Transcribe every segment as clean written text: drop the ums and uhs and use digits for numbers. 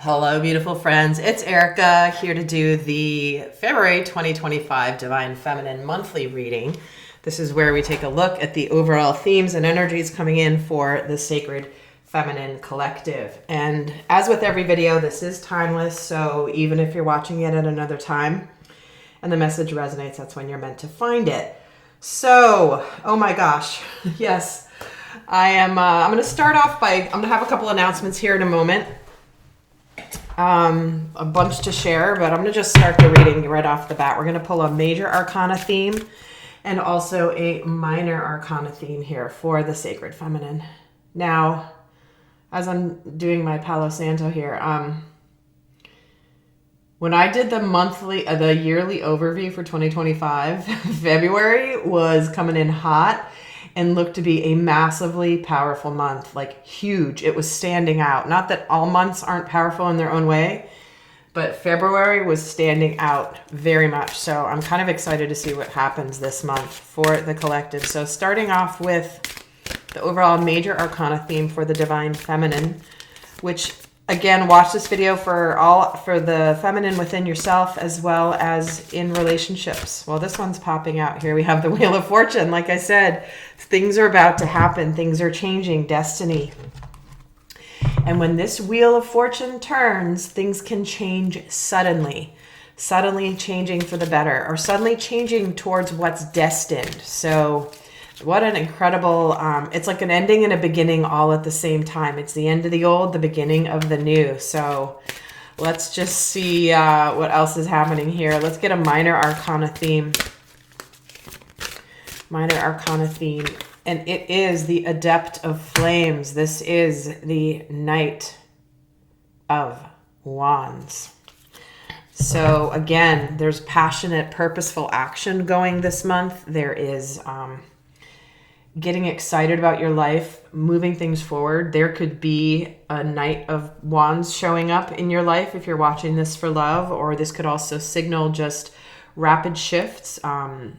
Hello, beautiful friends. It's Erica here to do the February 2025 Divine Feminine Monthly Reading. This is where we take a look at the overall themes and energies coming in for the Sacred Feminine Collective. And as with every video, this is timeless, so even if you're watching it at another time and the message resonates, that's when you're meant to find it. So, oh my gosh, yes, I'm going to start off by, I'm going to have a couple announcements here in a moment. A bunch to share, but I'm going to just start the reading right off the bat. We're going to pull a major arcana theme and also a minor arcana theme here for the Sacred Feminine. Now, as I'm doing my Palo Santo here, when I did the yearly overview for 2025, February was coming in hot and looked to be a massively powerful month, like huge. It was standing out. Not that all months aren't powerful in their own way, but February was standing out very much. So I'm kind of excited to see what happens this month for the collective. So starting off with the overall major arcana theme for the Divine Feminine, which again, watch this video for the feminine within yourself as well as in relationships. Well, this one's popping out here. We have the Wheel of Fortune. Like I said, things are about to happen. Things are changing. Destiny. And when this Wheel of Fortune turns, things can change suddenly. Suddenly changing for the better or suddenly changing towards what's destined. So what an incredible, it's like an ending and a beginning all at the same time. It's the end of the old, the beginning of the new. So let's just see what else is happening here. Let's get a minor arcana theme. Minor arcana theme. And it is the Adept of Flames. This is the Knight of Wands. So again, there's passionate, purposeful action going this month. There is getting excited about your life, moving things forward. There could be a Knight of Wands showing up in your life if you're watching this for love, or this could also signal just rapid shifts,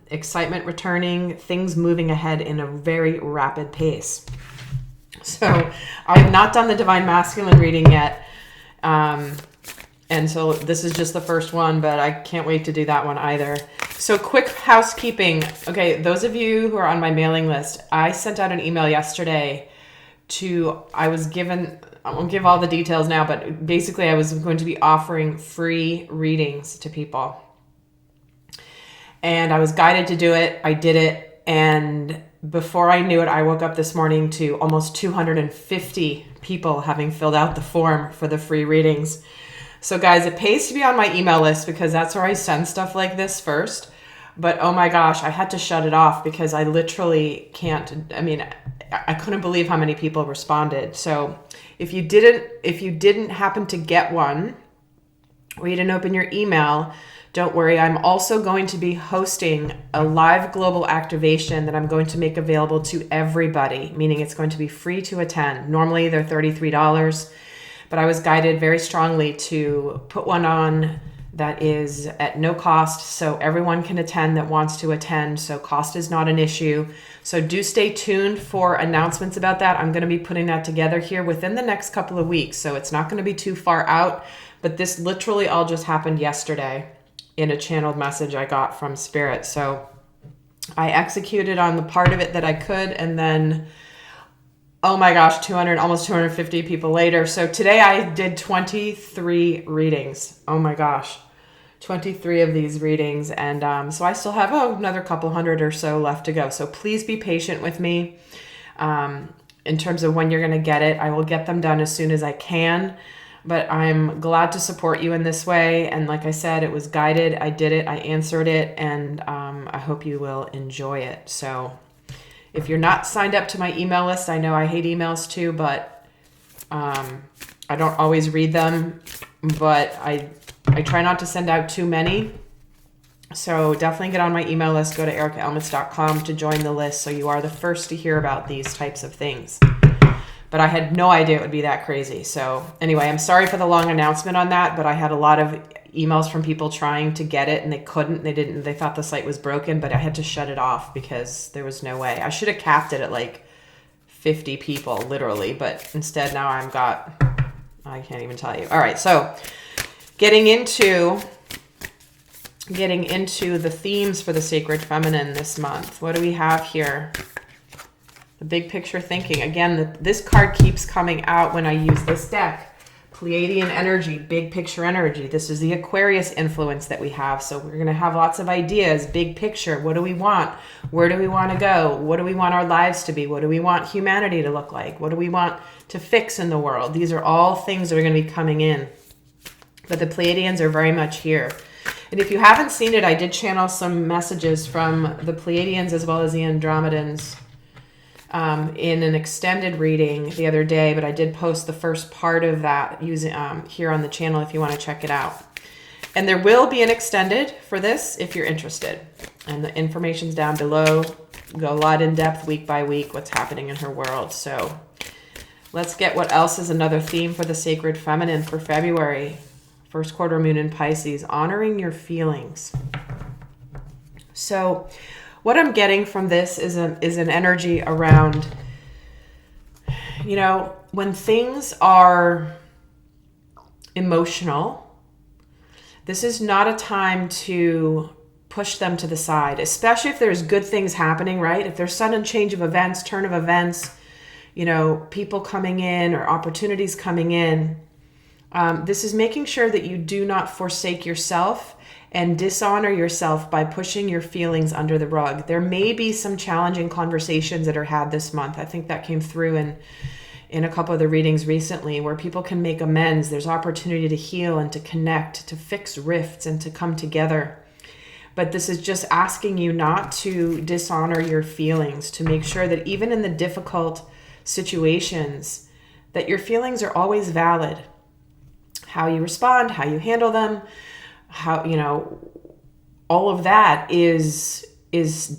excitement returning, things moving ahead in a very rapid pace. So I have not done the Divine Masculine reading yet. And so this is just the first one, but I can't wait to do that one either. So quick housekeeping. Okay, those of you who are on my mailing list, I sent out an email yesterday I won't give all the details now, but basically I was going to be offering free readings to people. And I was guided to do it. I did it. And before I knew it, I woke up this morning to almost 250 people having filled out the form for the free readings. So guys, it pays to be on my email list because that's where I send stuff like this first. But oh my gosh, I had to shut it off because I literally can't. I mean, I couldn't believe how many people responded. So if you didn't happen to get one, or you didn't open your email, don't worry. I'm also going to be hosting a live global activation that I'm going to make available to everybody, meaning it's going to be free to attend. Normally they're $33. But I was guided very strongly to put one on that is at no cost, so everyone can attend that wants to attend. So cost is not an issue. So do stay tuned for announcements about that. I'm going to be putting that together here within the next couple of weeks. So it's not going to be too far out, but this literally all just happened yesterday in a channeled message I got from Spirit. So I executed on the part of it that I could, and then oh my gosh, almost 250 people later. So today I did 23 readings. Oh my gosh, 23 of these readings. And so I still have another couple hundred or so left to go. So please be patient with me in terms of when you're going to get it. I will get them done as soon as I can. But I'm glad to support you in this way. And like I said, it was guided. I did it. I answered it. And I hope you will enjoy it. So if you're not signed up to my email list, I know I hate emails too, but I don't always read them, but I try not to send out too many. So definitely get on my email list. Go to ericaelmitz.com to join the list so you are the first to hear about these types of things. But I had no idea it would be that crazy. So anyway, I'm sorry for the long announcement on that, but I had a lot of emails from people trying to get it and they couldn't. They thought the site was broken, but I had to shut it off because there was no way. I should have capped it at like 50 people, literally, but instead now I've got I can't even tell you. All right, so getting into the themes for the Sacred Feminine this month. What do we have here? The big picture thinking. Again, this card keeps coming out when I use this deck. Pleiadian energy, big picture energy. This is the Aquarius influence that we have. So we're going to have lots of ideas, big picture. What do we want? Where do we want to go? What do we want our lives to be? What do we want humanity to look like? What do we want to fix in the world? These are all things that are going to be coming in. But the Pleiadians are very much here. And if you haven't seen it, I did channel some messages from the Pleiadians as well as the Andromedans in an extended reading the other day, but I did post the first part of that using here on the channel if you want to check it out. And there will be an extended for this if you're interested. And the information's down below. Go a lot in depth week by week what's happening in her world. So let's get what else is another theme for the Sacred Feminine for February. First quarter moon in Pisces, honoring your feelings. So what I'm getting from this is an energy around, you know, when things are emotional, this is not a time to push them to the side, especially if there's good things happening, right? If there's sudden change of events, turn of events, you know, people coming in or opportunities coming in. This is making sure that you do not forsake yourself and dishonor yourself by pushing your feelings under the rug. There may be some challenging conversations that are had this month. I think that came through in a couple of the readings recently where people can make amends. There's opportunity to heal and to connect, to fix rifts and to come together. But this is just asking you not to dishonor your feelings, to make sure that even in the difficult situations, that your feelings are always valid. How you respond, how you handle them, how, you know, all of that is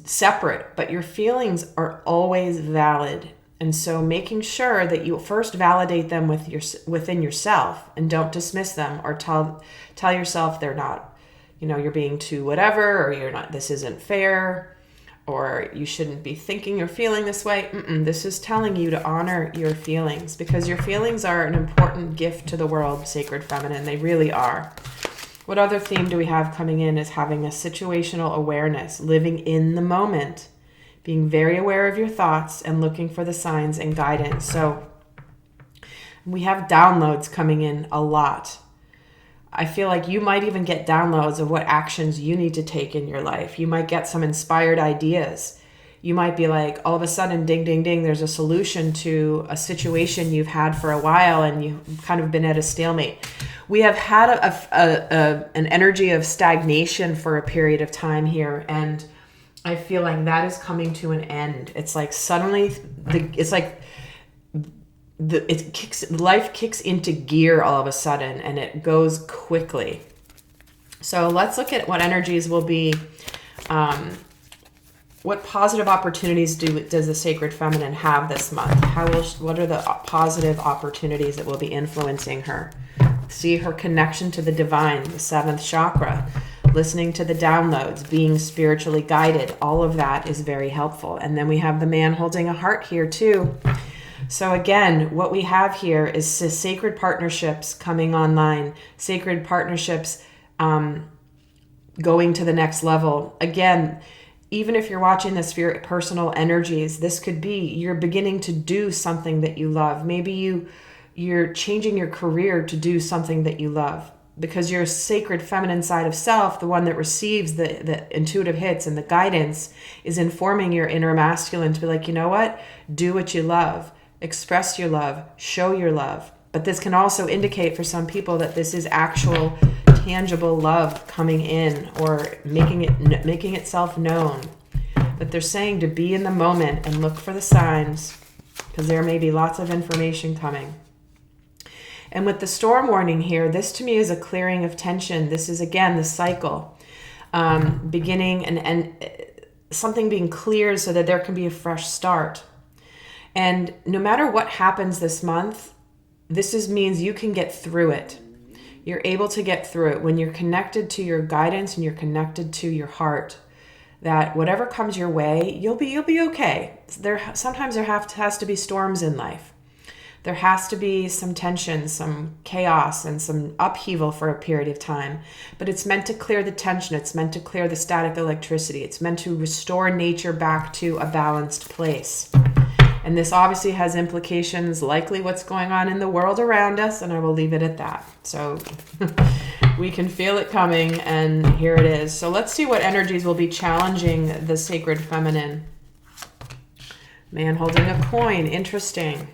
separate, but your feelings are always valid. And so making sure that you first validate them within yourself and don't dismiss them or tell yourself they're not, you know, you're being too whatever, or you're not, this isn't fair, or you shouldn't be thinking or feeling this way. This is telling you to honor your feelings because your feelings are an important gift to the world, Sacred Feminine. They really are. What other theme do we have coming in is having a situational awareness, living in the moment, being very aware of your thoughts and looking for the signs and guidance. So we have downloads coming in a lot. I feel like you might even get downloads of what actions you need to take in your life. You might get some inspired ideas. You might be like, all of a sudden, ding, ding, ding, there's a solution to a situation you've had for a while and you've kind of been at a stalemate. We have had an energy of stagnation for a period of time here, and I feel like that is coming to an end. It's like suddenly, life kicks into gear all of a sudden, and it goes quickly. So let's look at what energies will be. What positive opportunities does the Sacred Feminine have this month? What are the positive opportunities that will be influencing her? See her connection to the divine, the 7th chakra, listening to the downloads, being spiritually guided. All of that is very helpful. And then we have the man holding a heart here too. So again, what we have here is sacred partnerships coming online, sacred partnerships going to the next level. Again, even if you're watching this for your personal energies, this could be you're beginning to do something that you love. Maybe you're changing your career to do something that you love because your sacred feminine side of self, the one that receives the intuitive hits and the guidance, is informing your inner masculine to be like, you know what? Do what you love. Express your love. Show your love. But this can also indicate for some people that this is actual tangible love coming in or making itself known. But they're saying to be in the moment and look for the signs because there may be lots of information coming. And with the storm warning here, this to me is a clearing of tension. This is, again, the cycle beginning and something being cleared so that there can be a fresh start. And no matter what happens this month, this means you can get through it. You're able to get through it when you're connected to your guidance and you're connected to your heart. That whatever comes your way, you'll be okay. Sometimes there has to be storms in life. There has to be some tension, some chaos, and some upheaval for a period of time. But it's meant to clear the tension. It's meant to clear the static electricity. It's meant to restore nature back to a balanced place. And this obviously has implications, likely what's going on in the world around us, and I will leave it at that. So we can feel it coming, and here it is. So let's see what energies will be challenging the sacred feminine. Man holding a coin, interesting.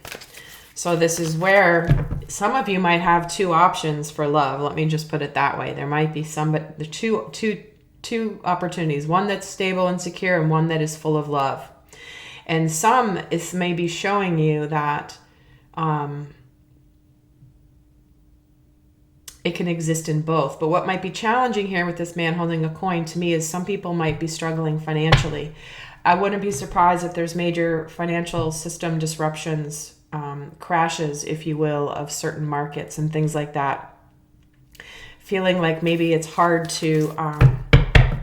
So this is where some of you might have two options for love. Let me just put it that way. There might be two opportunities, one that's stable and secure and one that is full of love. And some is maybe showing you that it can exist in both. But what might be challenging here with this man holding a coin to me is some people might be struggling financially. I wouldn't be surprised if there's major financial system disruptions, crashes, if you will, of certain markets and things like that. Feeling like maybe it's hard to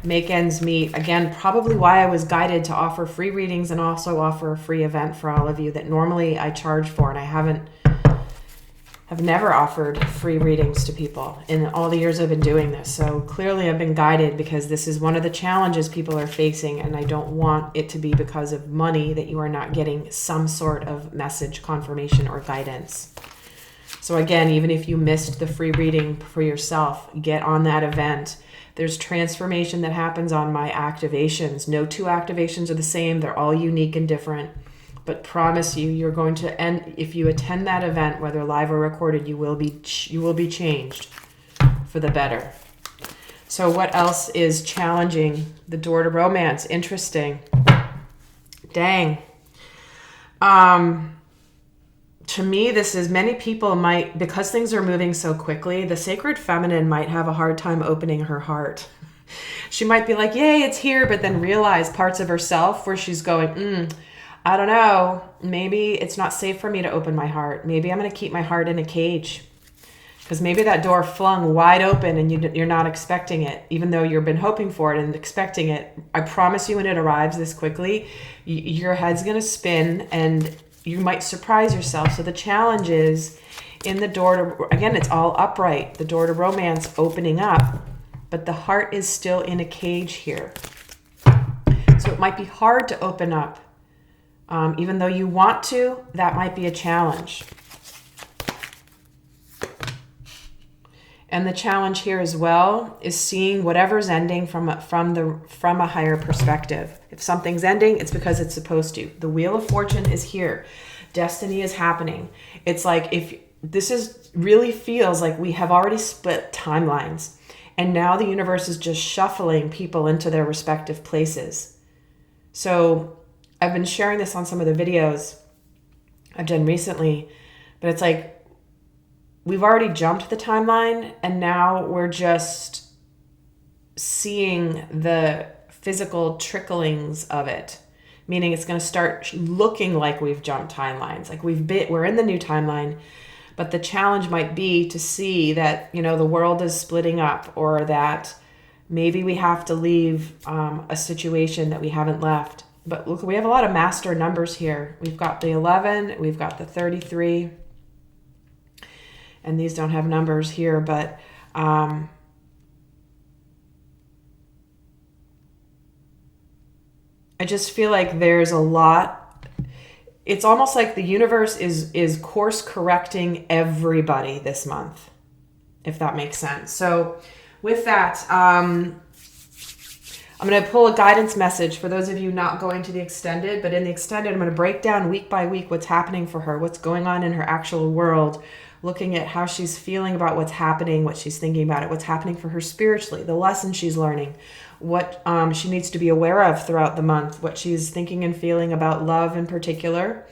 make ends meet. Again, probably why I was guided to offer free readings and also offer a free event for all of you that normally I charge for, and I have never offered free readings to people in all the years I've been doing this. So clearly I've been guided because this is one of the challenges people are facing, and I don't want it to be because of money that you are not getting some sort of message, confirmation, or guidance. So again, even if you missed the free reading for yourself, get on that event. There's transformation that happens on my activations. No two activations are the same. They're all unique and different. But promise you, you're going to end, if you attend that event, whether live or recorded, you will be changed for the better. So what else is challenging the door to romance? Interesting. Dang. To me, this is many people might, because things are moving so quickly, the sacred feminine might have a hard time opening her heart. She might be like, yay, it's here, but then realize parts of herself where she's going, I don't know, maybe it's not safe for me to open my heart. Maybe I'm going to keep my heart in a cage. Because maybe that door flung wide open and you're not expecting it, even though you've been hoping for it and expecting it. I promise you, when it arrives this quickly, your head's going to spin and you might surprise yourself. So the challenge is in the door to, again, it's all upright, the door to romance opening up, but the heart is still in a cage here. So it might be hard to open up. Even though you want to, that might be a challenge. And the challenge here as well is seeing whatever's ending from a higher perspective. If something's ending, it's because it's supposed to. The Wheel of Fortune is here. Destiny is happening. It's like if this really feels like we have already split timelines, and now the universe is just shuffling people into their respective places. So I've been sharing this on some of the videos I've done recently, but it's like we've already jumped the timeline and now we're just seeing the physical tricklings of it, meaning it's going to start looking like we've jumped timelines, like we're in the new timeline, but the challenge might be to see that, the world is splitting up, or that maybe we have to leave a situation that we haven't left. But look, we have a lot of master numbers here. We've got the 11, we've got the 33, and these don't have numbers here, but I just feel like there's a lot. It's almost like the universe is course correcting everybody this month, if that makes sense. So with that, I'm going to pull a guidance message for those of you not going to the extended, but in the extended, I'm going to break down week by week what's happening for her, what's going on in her actual world, looking at how she's feeling about what's happening, what she's thinking about it, what's happening for her spiritually, the lessons she's learning, what she needs to be aware of throughout the month, what she's thinking and feeling about love in particular,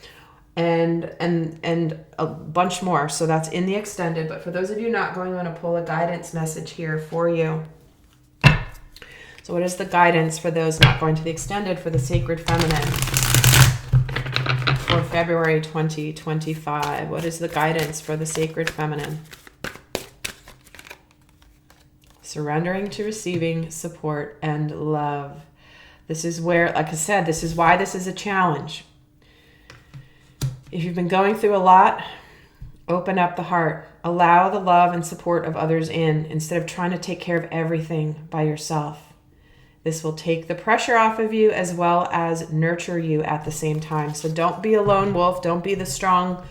and a bunch more. So that's in the extended. But for those of you not going, I'm going to pull a guidance message here for you. So what is the guidance for those not going to the extended for the sacred feminine for February 2025? What is the guidance for the sacred feminine? Surrendering to receiving support and love. This is where, like I said, this is why this is a challenge. If you've been going through a lot, Open up the heart. Allow the love and support of others in instead of trying to take care of everything by yourself. This will take the pressure off of you as well as nurture you at the same time. So don't be a lone wolf. Don't be the strong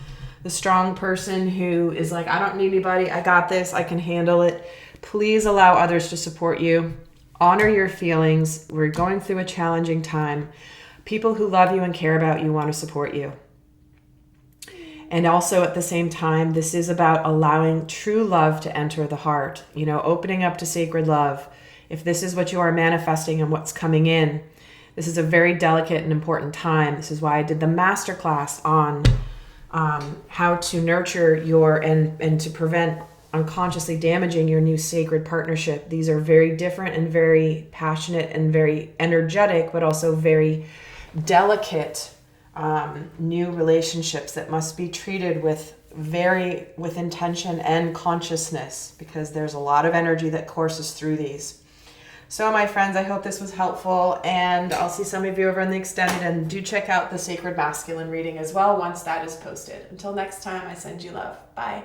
person who is like, I don't need anybody. I got this. I can handle it. Please allow others to support you. Honor your feelings. We're going through a challenging time. People who love you and care about you want to support you. And also at the same time, this is about allowing true love to enter the heart, opening up to sacred love. If this is what you are manifesting and what's coming in, this is a very delicate and important time. This is why I did the masterclass on how to nurture and to prevent unconsciously damaging your new sacred partnership. These are very different and very passionate and very energetic, but also very delicate new relationships that must be treated with intention and consciousness, because there's a lot of energy that courses through these. So my friends, I hope this was helpful, and I'll see some of you over in the extended, and do check out the Sacred Masculine reading as well once that is posted. Until next time, I send you love. Bye.